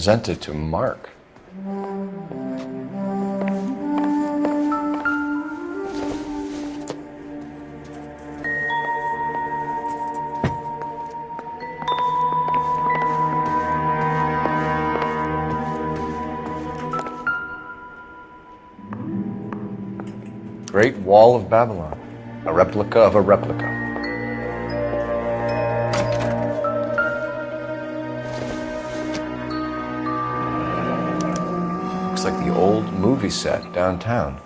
present it to Mark. Great Wall of Babylon, a replica of a replica. Looks like the old movie set downtown.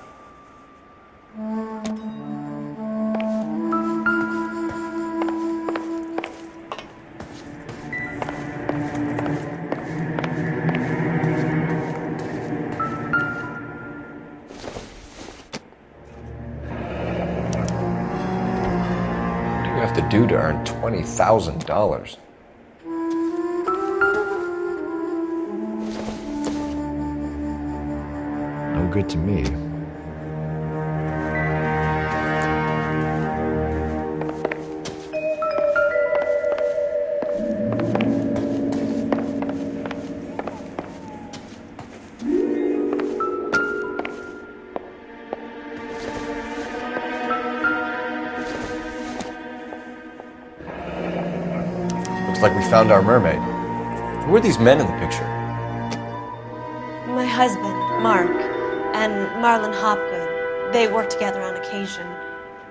What do you have to do to earn $20,000? No good to me. Looks like we found our mermaid. Who are these men in the picture? My husband, Mark, and Marlon Hopgood. They work together on occasion.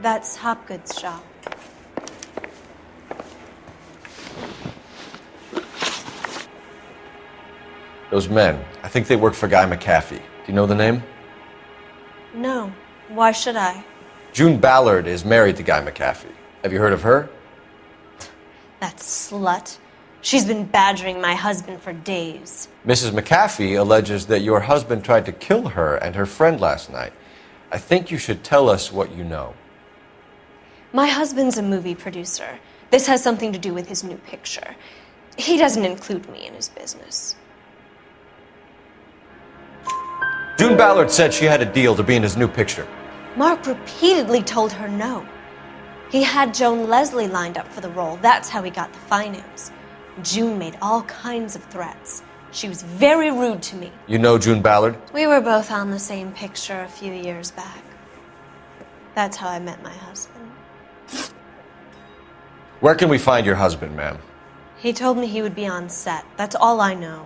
That's Hopgood's shop. Those men, I think they work for Guy McAfee. Do you know the name? No. Why should I? June Ballard is married to Guy McAfee. Have you heard of her? That slut. She's been badgering my husband for days. Mrs. McAfee alleges that your husband tried to kill her and her friend last night. I think you should tell us what you know. My husband's a movie producer. This has something to do with his new picture. He doesn't include me in his business. June Ballard said she had a deal to be in his new picture. Mark repeatedly told her no. He had Joan Leslie lined up for the role. That's how he got the finance. June made all kinds of threats. She was very rude to me. You know June Ballard? We were both on the same picture a few years back. That's how I met my husband. Where can we find your husband, ma'am? He told me he would be on set. That's all I know.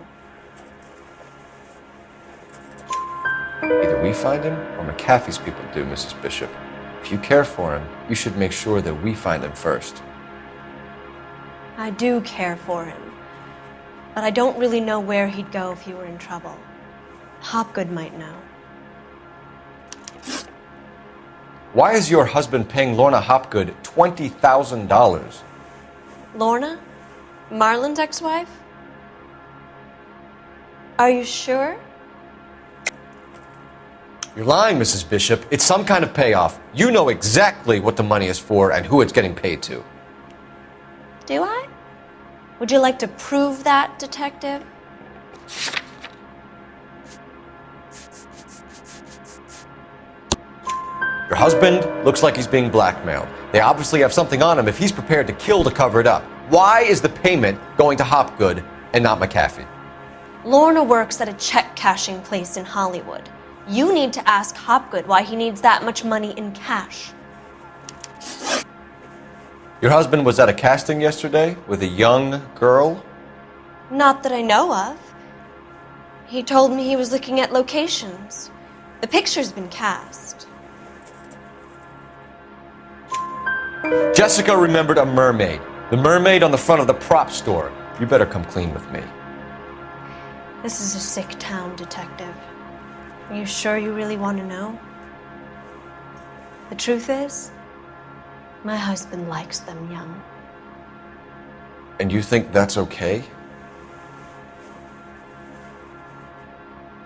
Either we find him or McAfee's people do, Mrs. Bishop. If you care for him, you should make sure that we find him first. I do care for him, but I don't really know where he'd go if he were in trouble. Hopgood might know. Why is your husband paying Lorna Hopgood $20,000? Lorna? Marlon's ex-wife? Are you sure? You're lying, Mrs. Bishop. It's some kind of payoff. You know exactly what the money is for and who it's getting paid to. Do I? Would you like to prove that, detective? Your husband looks like he's being blackmailed. They obviously have something on him if he's prepared to kill to cover it up. Why is the payment going to Hopgood and not McAfee? Lorna works at a check-cashing place in Hollywood. You need to ask Hopgood why he needs that much money in cash. Your husband was at a casting yesterday with a young girl? Not that I know of. He told me he was looking at locations. The picture's been cast. Jessica remembered a mermaid. The mermaid on the front of the prop store. You better come clean with me. This is a sick town, detective. Are you sure you really want to know? The truth is, my husband likes them young. And you think that's okay?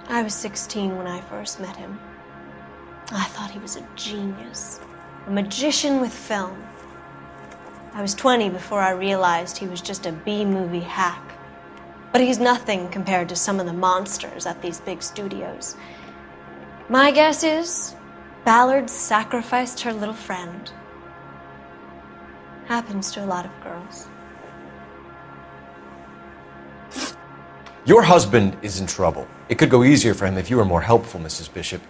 I was 16 when I first met him. I thought he was a genius, a magician with film. I was 20 before I realized he was just a B-movie hack. But he's nothing compared to some of the monsters at these big studios. My guess is Ballard sacrificed her little friend. Happens to a lot of girls. Your husband is in trouble. It could go easier for him if you were more helpful, Mrs. Bishop.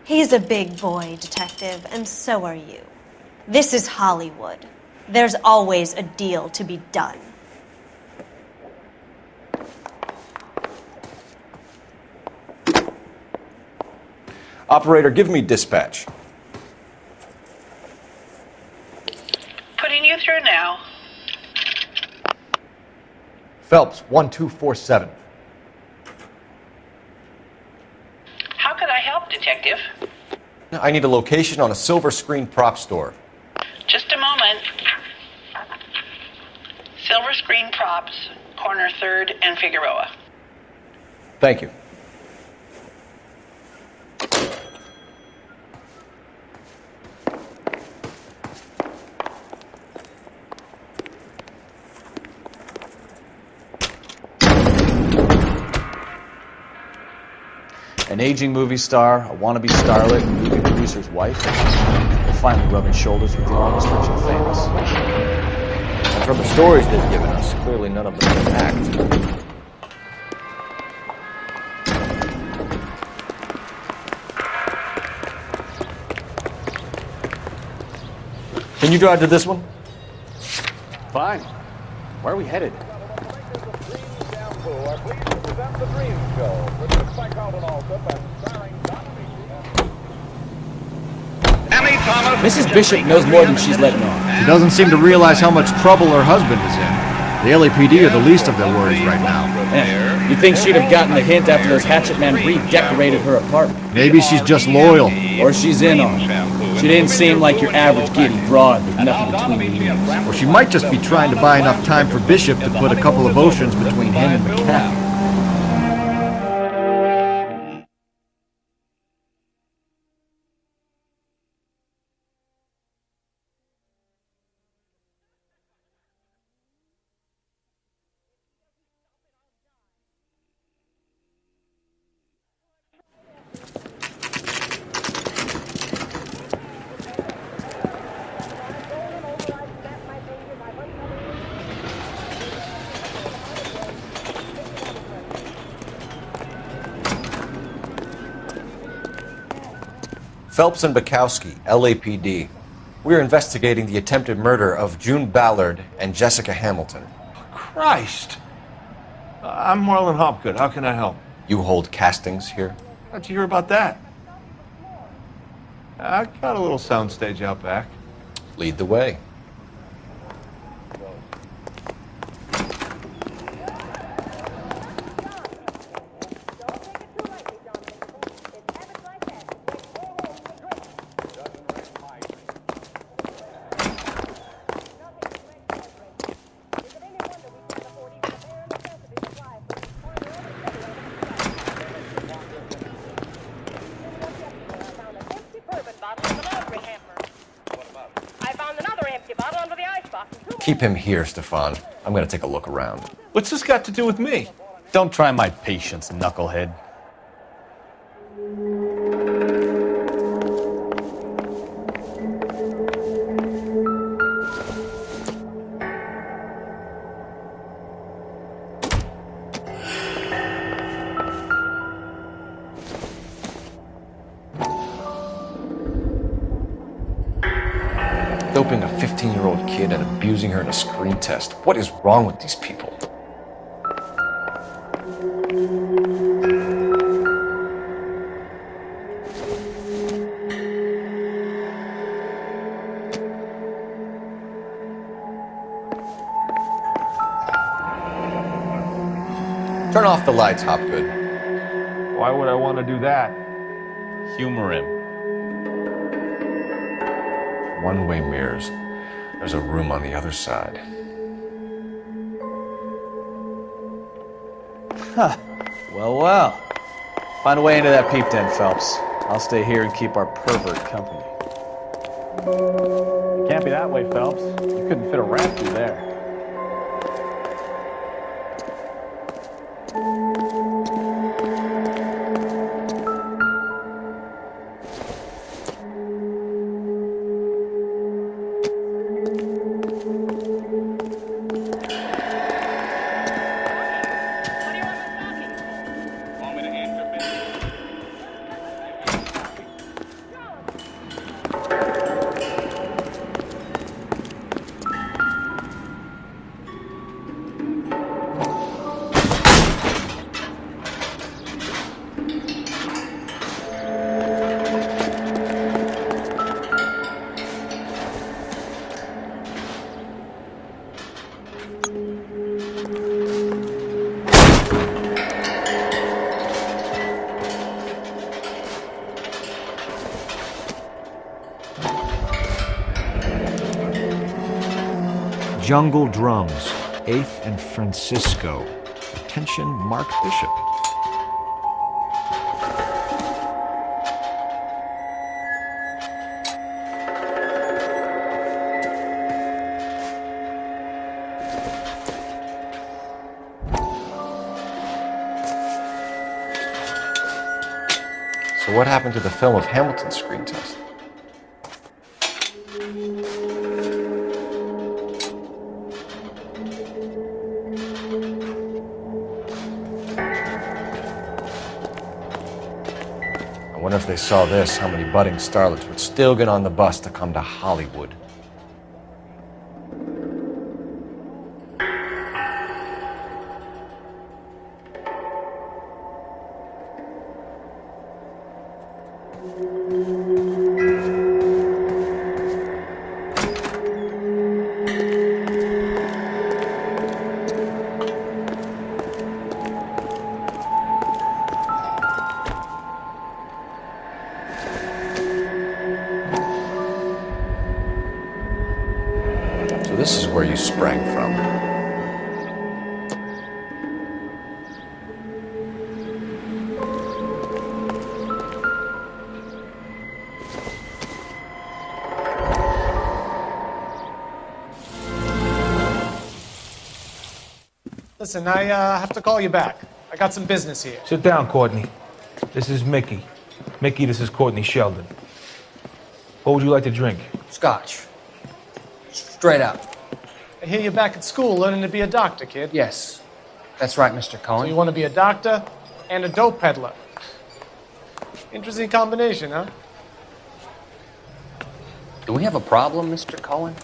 He's a big boy, Detective, and so are you. This is Hollywood. There's always a deal to be done. Operator, give me dispatch. Putting you through now. Phelps, 1247. How could I help, Detective? I need a location on a silver screen prop store. Just a moment. Silver Screen Props, corner 3rd and Figueroa. Thank you. An aging movie star, a wannabe starlet, and movie producer's wife. They're finally rubbing shoulders with the almost rich and famous. And from the stories they've given us, clearly none of them can act. Can you drive to this one? Fine. Where are we headed? Mrs. Bishop knows more than she's letting on. She doesn't seem to realize how much trouble her husband is in. The LAPD are the least of their worries right now. You'd think she'd have gotten the hint after those hatchet men redecorated her apartment. Maybe she's just loyal. Or she's in on it. She didn't seem like your average giddy broad with nothing between the ears. Or she might just be trying to buy enough time for Bishop to put a couple of oceans between him and McCann. Phelps and Bukowski, LAPD. We're investigating the attempted murder of June Ballard and Jessica Hamilton. Christ! I'm Marlon Hopgood. How can I help? You hold castings here? How'd you hear about that? I got a little soundstage out back. Lead the way. Keep him here, Stefan. I'm going to take a look around. What's this got to do with me? Don't try my patience, knucklehead. Doping a 15-year-old kid and abusing her in a screen test. What is wrong with these people? Turn off the lights, Hopgood. Why would I want to do that? Humor him. One-way mirrors. There's a room on the other side. Well, well. Find a way into that peep den, Phelps. I'll stay here and keep our pervert company. It can't be that way, Phelps. You couldn't fit a rat through there. Jungle Drums, 8th and Francisco. Attention, Mark Bishop. So what happened to the film of Hamilton's screen test? I wonder if they saw this, how many budding starlets would still get on the bus to come to Hollywood. So this is where you sprang from. Listen, I have to call you back. I got some business here. Sit down, Courtney. This is Mickey. Mickey, this is Courtney Sheldon. What would you like to drink? Scotch. Straight up. I hear you're back at school learning to be a doctor, kid. Yes. That's right, Mr. So Cohen. you want to be a doctor and a dope peddler. Interesting combination, huh? Do we have a problem, Mr. Cohen?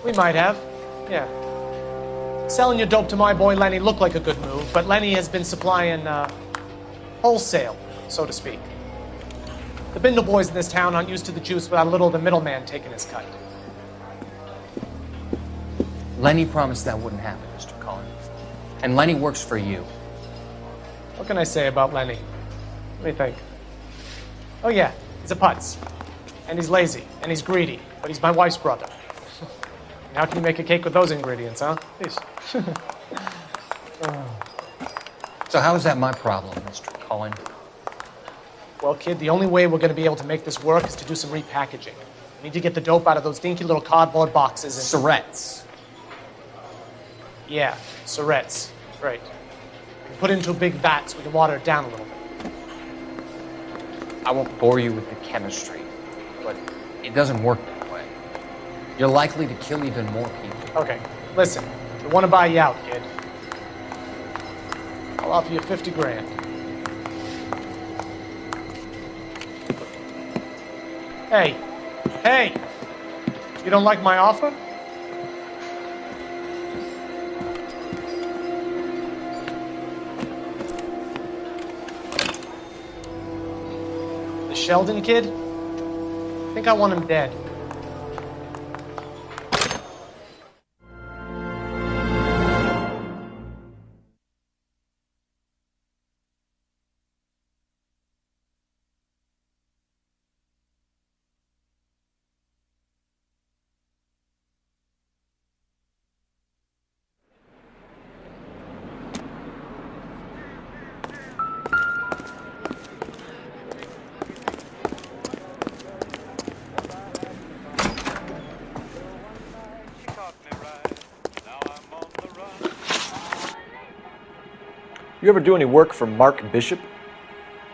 We might have. Yeah. Selling your dope to my boy Lenny looked like a good move, but Lenny has been supplying, wholesale, so to speak. The Bindle boys in this town aren't used to the juice without a little of the middleman taking his cut. Lenny promised that wouldn't happen, Mr. Cohen. And Lenny works for you. What can I say about Lenny? Let me think. Oh yeah, he's a putz. And he's lazy, and he's greedy, but he's my wife's brother. How can you make a cake with those ingredients, huh? Please. So how is that my problem, Mr. Cohen? Well, kid, the only way we're going to be able to make this work is to do some repackaging. We need to get the dope out of those dinky little cardboard boxes and... Surrettes. Yeah, Surrettes. Right. And put it into a big vat so we can water it down a little bit. I won't bore you with the chemistry, but it doesn't work that way. You're likely to kill even more people. Okay, listen. I want to buy you out, kid. I'll offer you 50 grand. Hey! You don't like my offer? The Sheldon kid? I think I want him dead. You ever do any work for Mark Bishop?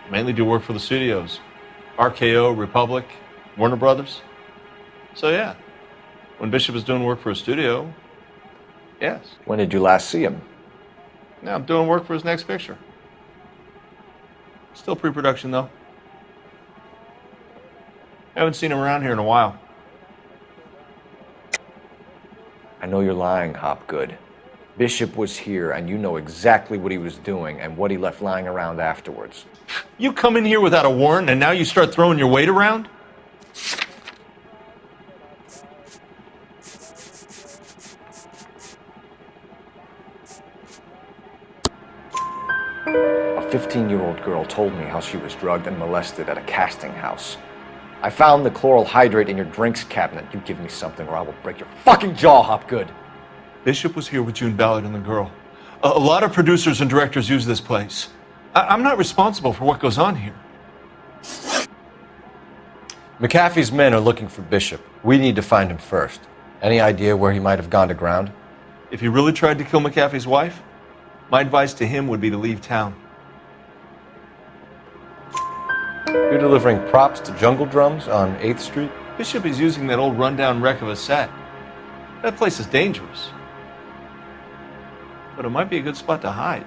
Mainly do work for the studios. RKO, Republic, Warner Brothers. So yeah, when Bishop is doing work for a studio, yes. When did you last see him? Now I'm doing work for his next picture. Still pre-production though. Haven't seen him around here in a while. I know you're lying, Hopgood. Bishop was here, and you know exactly what he was doing and what he left lying around afterwards. You come in here without a warrant, and now you start throwing your weight around? A 15-year-old girl told me how she was drugged and molested at a casting house. I found the chloral hydrate in your drinks cabinet. You give me something or I will break your fucking jaw, Hopgood. Bishop was here with June Ballard and the girl. A lot of producers and directors use this place. I'm not responsible for what goes on here. McAfee's men are looking for Bishop. We need to find him first. Any idea where he might have gone to ground? If he really tried to kill McAfee's wife, my advice to him would be to leave town. You're delivering props to Jungle Drums on 8th Street? Bishop is using that old rundown wreck of a set. That place is dangerous. But it might be a good spot to hide.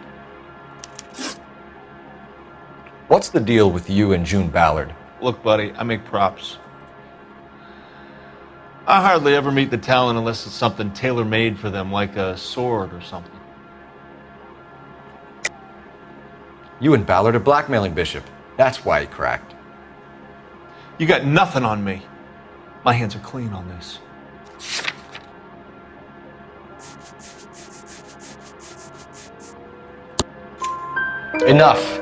What's the deal with you and June Ballard? Look, buddy, I make props. I hardly ever meet the talent unless it's something tailor-made for them, like a sword or something. You and Ballard are blackmailing Bishop. That's why he cracked. You got nothing on me. My hands are clean on this. Enough!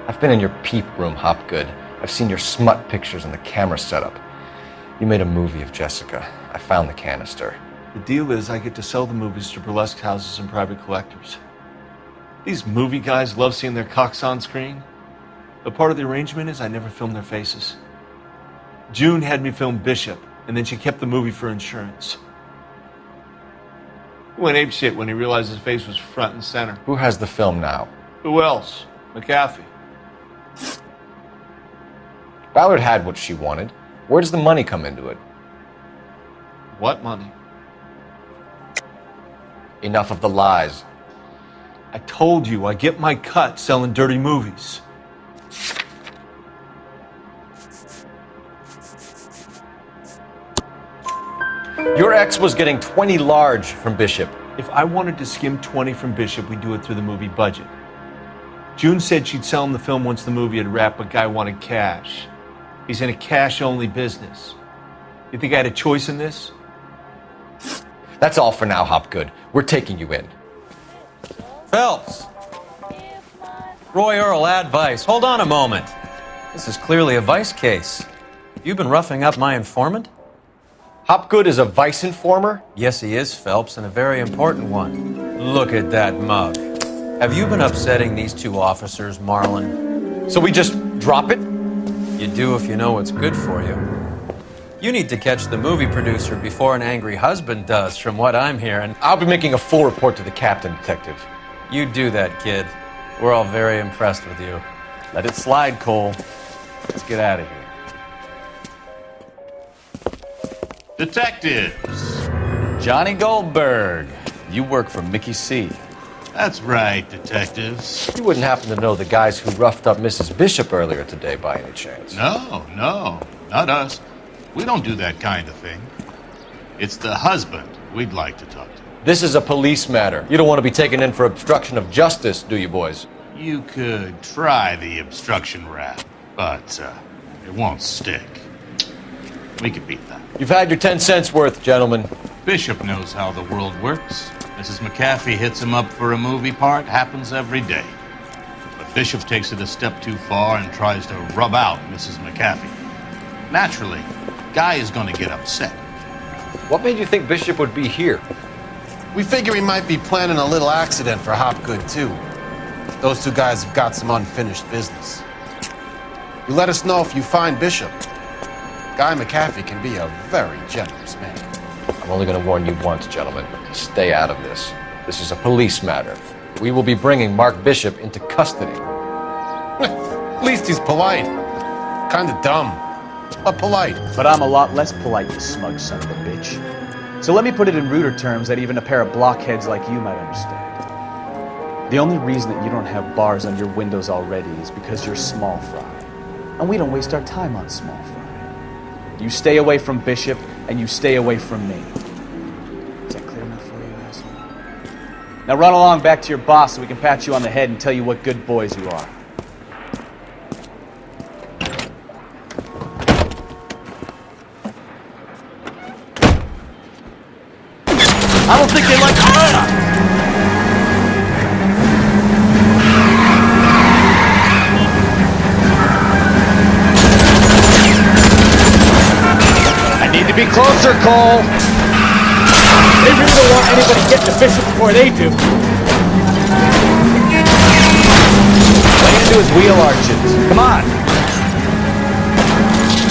I've been in your peep room, Hopgood. I've seen your smut pictures and the camera setup. You made a movie of Jessica. I found the canister. The deal is I get to sell the movies to burlesque houses and private collectors. These movie guys love seeing their cocks on screen. But part of the arrangement is I never film their faces. June had me film Bishop, and then she kept the movie for insurance. He went apeshit when he realized his face was front and center. Who has the film now? Who else? McAfee. Ballard had what she wanted. Where does the money come into it? What money? Enough of the lies. I told you I get my cut selling dirty movies. Your ex was getting 20 large from Bishop. If I wanted to skim 20 from Bishop, we'd do it through the movie budget. June said she'd sell him the film once the movie had wrapped, but Guy wanted cash. He's in a cash-only business. You think I had a choice in this? That's all for now, Hopgood. We're taking you in. Phelps! Roy Earl, advice. Hold on a moment. This is clearly a vice case. You've been roughing up my informant? Hopgood is a vice informer? Yes, he is, Phelps, and a very important one. Look at that mug. Have you been upsetting these two officers, Marlin? So we just drop it? You do if you know what's good for you. You need to catch the movie producer before an angry husband does, from what I'm hearing. I'll be making a full report to the captain, detective. You do that, kid. We're all very impressed with you. Let it slide, Cole. Let's get out of here. Detectives. Johnny Goldberg. You work for Mickey C. That's right, detectives. You wouldn't happen to know the guys who roughed up Mrs. Bishop earlier today by any chance? No, not us. We don't do that kind of thing. It's the husband we'd like to talk to. This is a police matter. You don't want to be taken in for obstruction of justice, do you, boys? You could try the obstruction rap, but it won't stick. We could beat that. You've had your 10 cents worth, gentlemen. Bishop knows how the world works. Mrs. McAfee hits him up for a movie part, happens every day. But Bishop takes it a step too far and tries to rub out Mrs. McAfee. Naturally, Guy is going to get upset. What made you think Bishop would be here? We figure he might be planning a little accident for Hopgood, too. Those two guys have got some unfinished business. You let us know if you find Bishop. Guy McAfee can be a very generous man. I'm only going to warn you once, gentlemen. Stay out of this. This is a police matter. We will be bringing Mark Bishop into custody. At least he's polite. Kinda dumb, but polite. But I'm a lot less polite, you smug son of a bitch. So let me put it in ruder terms that even a pair of blockheads like you might understand. The only reason that you don't have bars on your windows already is because you're small fry. And we don't waste our time on small fry. You stay away from Bishop, and you stay away from me. Is that clear enough for you, asshole? Now run along back to your boss so we can pat you on the head and tell you what good boys you are. I don't think they like... I need to be closer, Cole. They really don't want anybody getting to Bishop before they do. Lay into his wheel arches. Come on.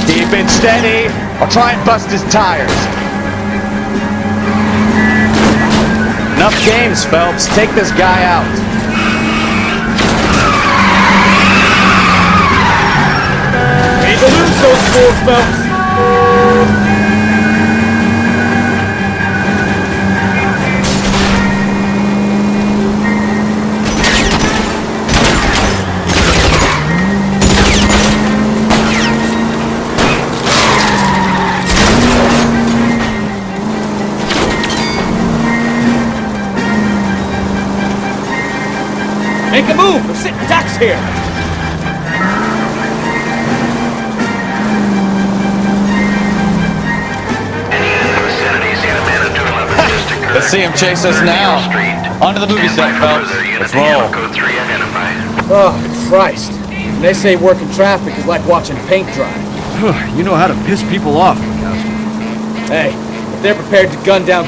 Keep it steady, or try and bust his tires. Enough games, Phelps. Take this guy out. We need to lose those fools, Phelps. Make a move! We're sitting ducks here! Let's see him chase us now. On to the movie set, Phelps. Let's roll. Oh, Christ. When they say working traffic is like watching paint dry. You know how to piss people off, Mikowski. Hey, if they're prepared to gun down...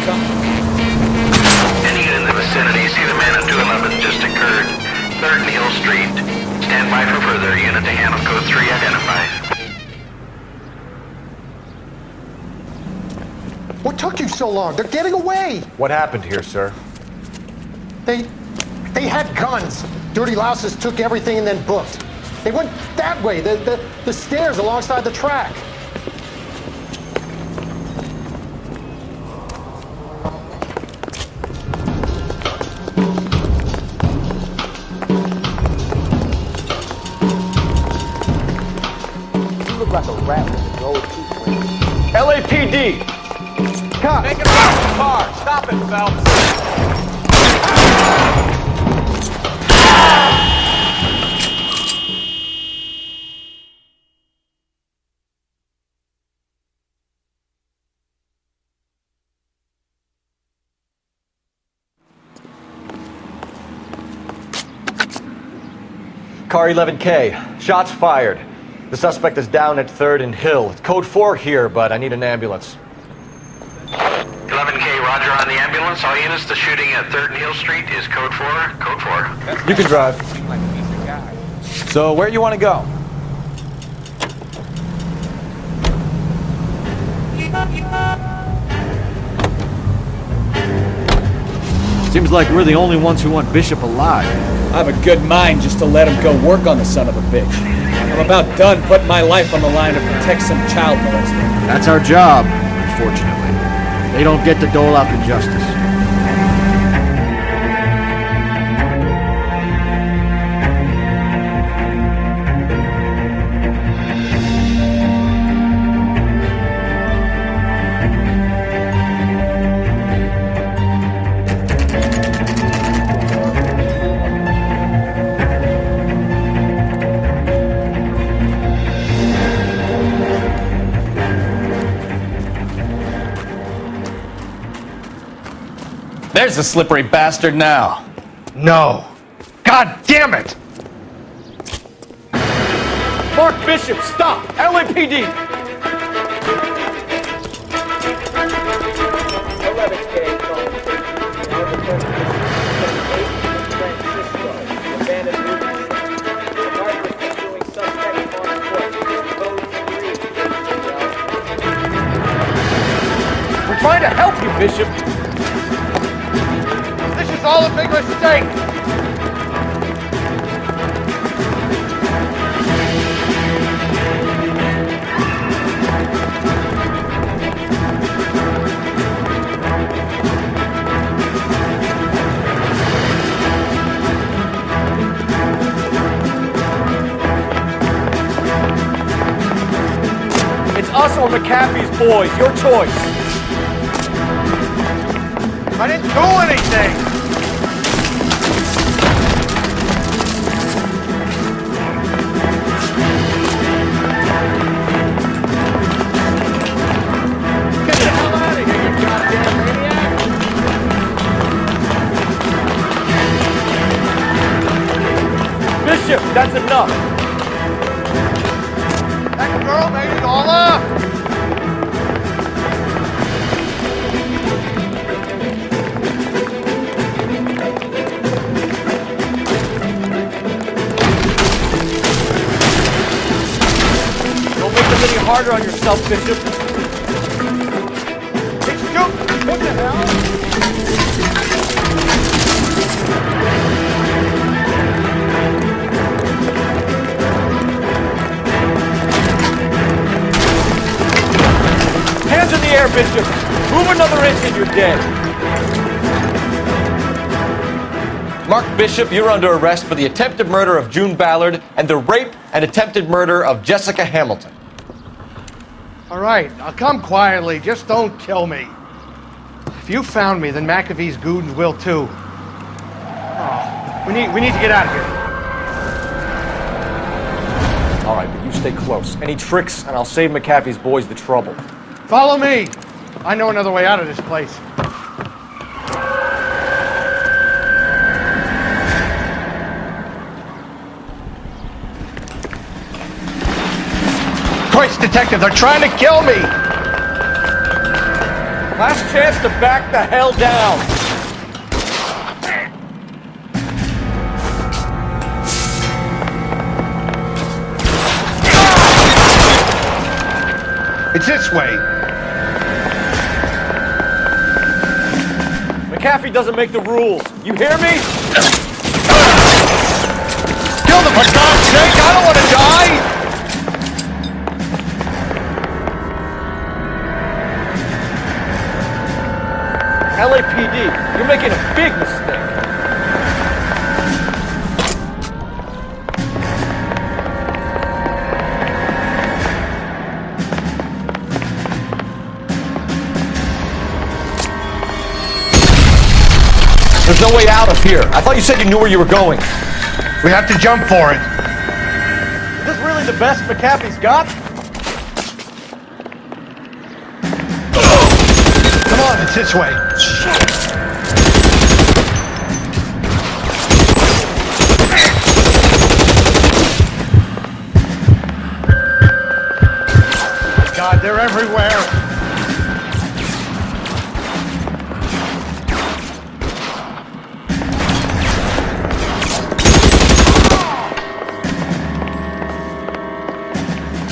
Any unit in the vicinity, see the man at 211 just occurred. 3rd Neal Street. Stand by for further. Unit to handle code 3 identified. What took you so long? They're getting away! What happened here, sir? They had guns. Dirty louses took everything and then booked. They went that way, the stairs alongside the track. You look like a rat with a gold tooth. LAPD! Cut! Make it off the car! Stop it, Phelps! Car 11K. Shots fired. The suspect is down at 3rd and Hill. It's code 4 here, but I need an ambulance. 11K, roger on the ambulance. All units, the shooting at 3rd Neal Street is code 4. Code 4. You can drive. So, where you want to go? Seems like we're the only ones who want Bishop alive. I have a good mind just to let him go work on the son of a bitch. I'm about done putting my life on the line to protect some child molester. That's our job, unfortunately. They don't get to dole out the justice. There's the slippery bastard now. No. God damn it! Mark Bishop, stop! LAPD! 11K, We're trying to help you, Bishop. This is all a big mistake. It's us or McAfee's boys. Your choice. I didn't do anything! Get the hell out of here, you goddamn maniac! Bishop, that's enough! That girl made it all up! any harder on yourself, Bishop. It's Duke! What the hell? Hands in the air, Bishop! Move another inch and you're dead. Mark Bishop, you're under arrest for the attempted murder of June Ballard and the rape and attempted murder of Jessica Hamilton. All right, I'll come quietly. Just don't kill me. If you found me, then McAfee's goons will too. Oh, we need to get out of here. All right, but you stay close. Any tricks, and I'll save McAfee's boys the trouble. Follow me. I know another way out of this place. Christ, detective, they're trying to kill me! Last chance to back the hell down. It's this way. McAfee doesn't make the rules. You hear me? Kill them, for God's sake! I don't want to die! LAPD, you're making a big mistake. There's no way out of here. I thought you said you knew where you were going. We have to jump for it. Is this really the best McAfee's got? Come on, it's this way. God, they're everywhere.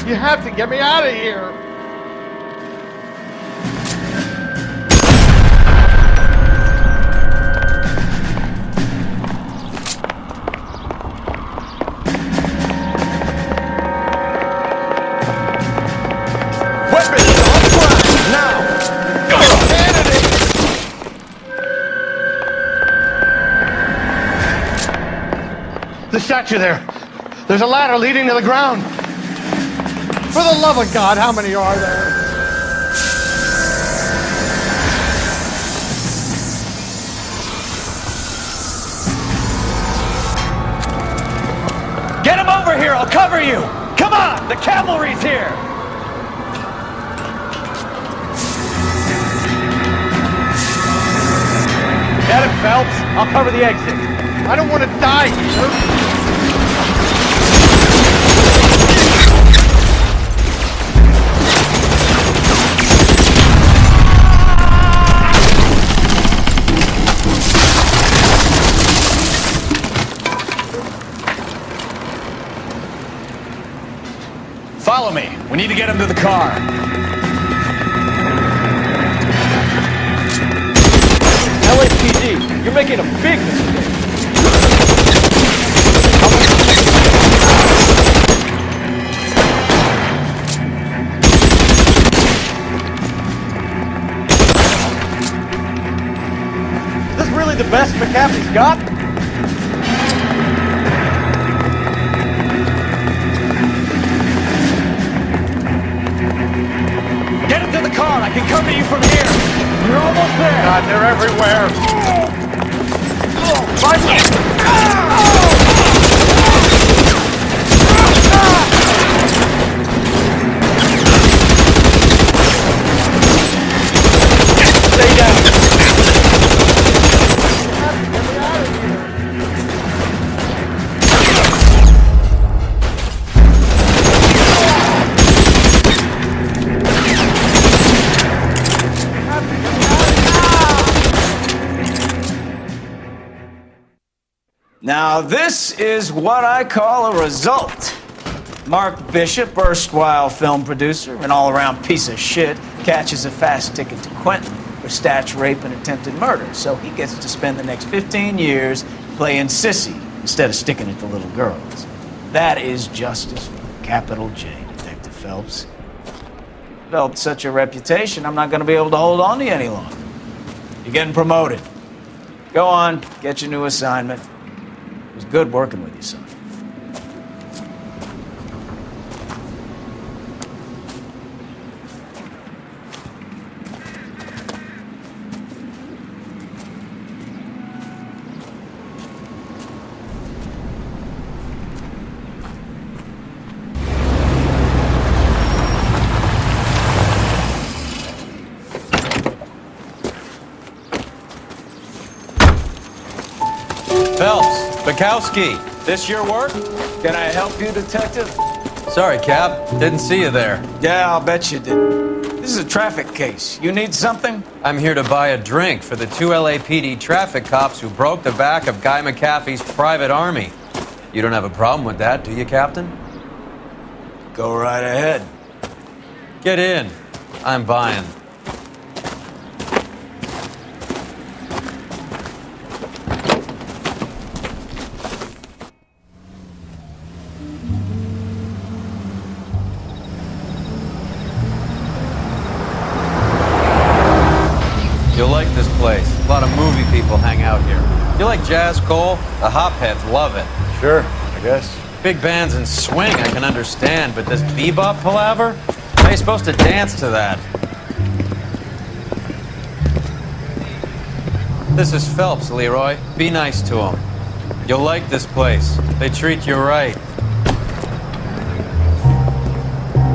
You have to get me out of here. The statue there. There's a ladder leading to the ground. For the love of God, how many are there? Get him over here, I'll cover you! Come on, the cavalry's here! Get him, Phelps. I'll cover the exit. I don't want to die here. Follow me. We need to get him to the car. LAPD, you're making a big mistake. Is this really the best McAfee's got? Get him to the car. I can cover you from here. You're almost there. God, they're everywhere. Stay down. Now this is what I call a result. Mark Bishop, erstwhile film producer, an all-around piece of shit, catches a fast ticket to Quentin for snatch, rape, and attempted murder. So he gets to spend the next 15 years playing sissy instead of sticking it to little girls. That is justice with a capital J, Detective Phelps. Developed such a reputation, I'm not going to be able to hold on to you any longer. You're getting promoted. Go on, get your new assignment. It was good working with you, son. Phelps, Bukowski, this your work? Can I help you, Detective? Sorry, Cap. Didn't see you there. Yeah, I'll bet you did. This is a traffic case. You need something? I'm here to buy a drink for the 2 LAPD traffic cops who broke the back of Guy McAfee's private army. You don't have a problem with that, do you, Captain? Go right ahead. Get in. I'm buying. You'll like this place. A lot of movie people hang out here. You like jazz, Cole? The hopheads love it. Sure, I guess. Big bands and swing I can understand, but this bebop palaver? How are you supposed to dance to that? This is Phelps, Leroy. Be nice to him. You'll like this place. They treat you right.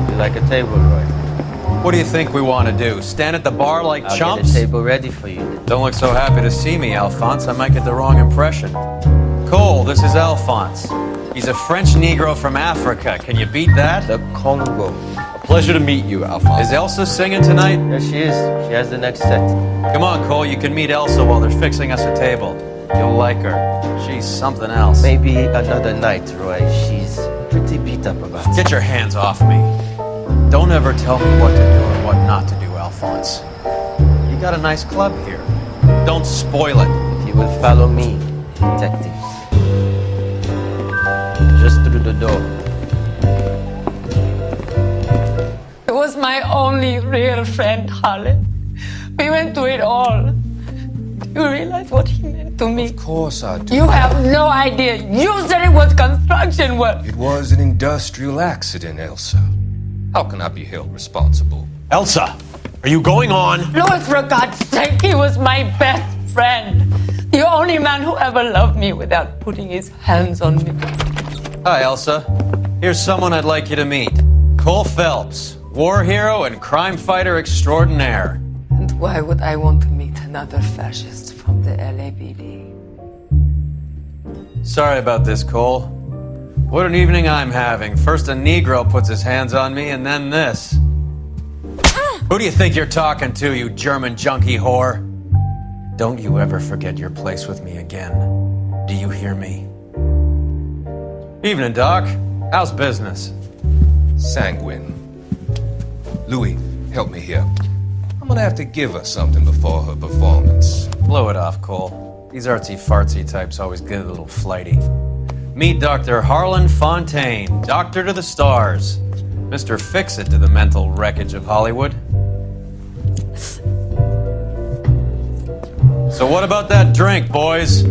You like a table, Roy? What do you think we want to do? Stand at the bar like I'll chumps? get a table ready for you. Don't look so happy to see me, Alphonse. I might get the wrong impression. Cole, this is Alphonse. He's a French Negro from Africa. Can you beat that? The Congo. A pleasure to meet you, Alphonse. Is Elsa singing tonight? There she is. She has the next set. Come on, Cole. You can meet Elsa while they're fixing us a table. You'll like her. She's something else. Maybe another night, Roy. She's pretty beat up about it. Get your hands off me. Don't ever tell me what to do or what not to do, Alphonse. You got a nice club here. Don't spoil it. If you will follow me, detectives. Just through the door. He was my only real friend, Harlan. We went through it all. Do you realize what he meant to me? Of course I do. You have no idea. You said it was construction work. It was an industrial accident, Elsa. How can I be held responsible? Elsa, are you going on? Louis, for God's sake, he was my best friend. The only man who ever loved me without putting his hands on me. Hi, Elsa. Here's someone I'd like you to meet. Cole Phelps, war hero and crime fighter extraordinaire. And why would I want to meet another fascist from the LAPD? Sorry about this, Cole. What an evening I'm having. First a Negro puts his hands on me, and then this. Who do you think you're talking to, you German junkie whore? Don't you ever forget your place with me again. Do you hear me? Evening, Doc. How's business? Sanguine. Louis, help me here. I'm gonna have to give her something before her performance. Blow it off, Cole. These artsy-fartsy types always get a little flighty. Meet Dr. Harlan Fontaine, doctor to the stars. Mr. Fix-It to the mental wreckage of Hollywood. So what about that drink, boys?